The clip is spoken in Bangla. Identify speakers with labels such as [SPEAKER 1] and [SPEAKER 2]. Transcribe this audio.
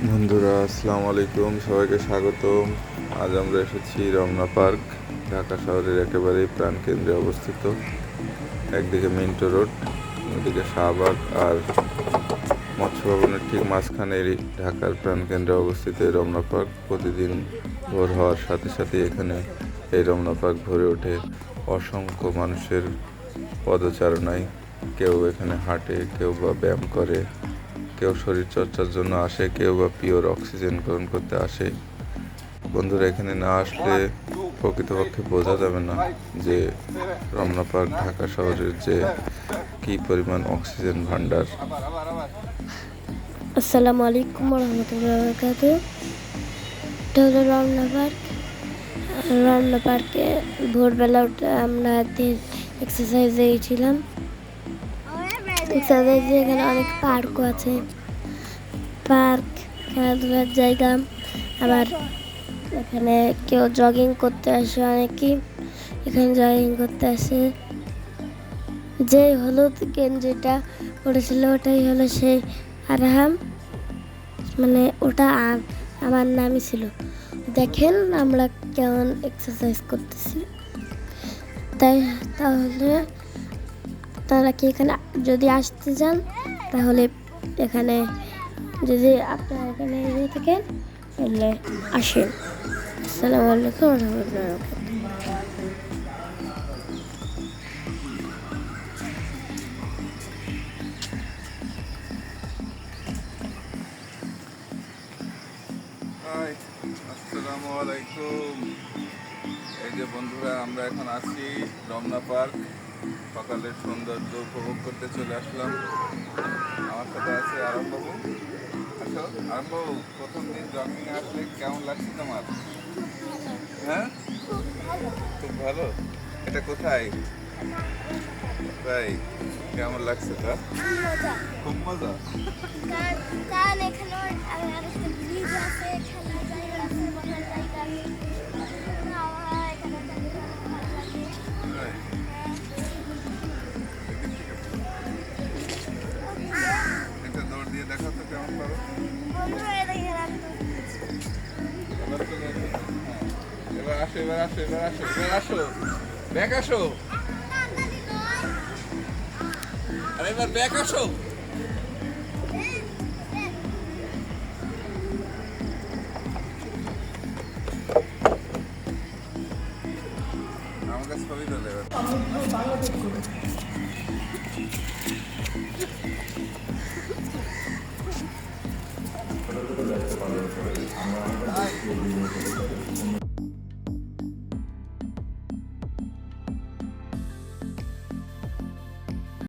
[SPEAKER 1] বন্ধুরা আসসালামু আলাইকুম, সবাইকে স্বাগতম। আজ আমরা এসেছি রমনা পার্ক, ঢাকা শহরের একেবারেই প্রাণকেন্দ্রে অবস্থিত। একদিকে মিন্টো রোড, অন্যদিকে শাহবাগ আর মৎস্য ভবনের ঠিক মাঝখানে ঢাকার প্রাণকেন্দ্রে অবস্থিত এই রমনা পার্ক। প্রতিদিন ভোর হওয়ার সাথে সাথে এখানে এই রমনা পার্ক ভরে ওঠে অসংখ্য মানুষের পদচারণায়। কেউ এখানে হাঁটে, কেউ বা ব্যায়াম করে, কেউ শরীরচর্চার জন্য আসে, কেউ বা পিওর অক্সিজেন গ্রহণ করতে আসে। বন্ধুরা, এখানে না আসলে প্রকৃতপক্ষে বোঝা যাবে না যে রমনা পার্ক ঢাকা শহরের যে কী পরিমাণ অক্সিজেন ভাণ্ডার।
[SPEAKER 2] আসসালামু আলাইকুম রহমতুল্লাহ বরকাত। এটা হলো রমনা পার্ক। রমনা পার্কে ভোরবেলা উঠে আমরা এক্সারসাইজে ছিলাম। এক্সারসাইজে এখানে অনেক পার্কও আছে, পার্ক খেলাধুলার জায়গা। আবার এখানে কেউ জগিং করতে আসে, অনেকেই এখানে জগিং করতে আসে। যে হলুদ গেঞ্জিটা পড়েছিল ওটাই হলো সেই আরহাম, মানে ওটা আমার নামই ছিল। দেখেন আমরা কেমন এক্সারসাইজ করতেছি। তাহলে আপনারা কি এখানে যদি আসতে চান তাহলে এখানে, যদি আপনারা এখানে এসে থাকেন তাহলে আসেন। আসসালামু আলাইকুম রহমতুল্লাহ বরকাতুহু।
[SPEAKER 1] আসসালামু আলাইকুম। এই যে বন্ধুরা, আমরা এখন আছি রমনা পার্ক। সকালের সৌন্দর্য উপভোগ করতে চলে আসলাম। আমার সাথে আছে আরামবাবু। আসো আরামবাবু, প্রথম দিন জগিং আসলে কেমন লাগছে তোমার? হ্যাঁ, খুব ভালো। এটা কোথায়? তাই কেমন লাগছে? তা খুব মজা।
[SPEAKER 2] কারণ এখানে আরেকটা ব্রিজ আছে, খেলার জায়গা আছে, বসার জায়গা আছে।
[SPEAKER 1] একটা দৌড় দিয়ে দেখা তো কেমন পারো। এবার আসো, এবার আসো, এবার আসো, এবার আসো, ব্যাক আসো। আরে এবার ব্যাক আসো।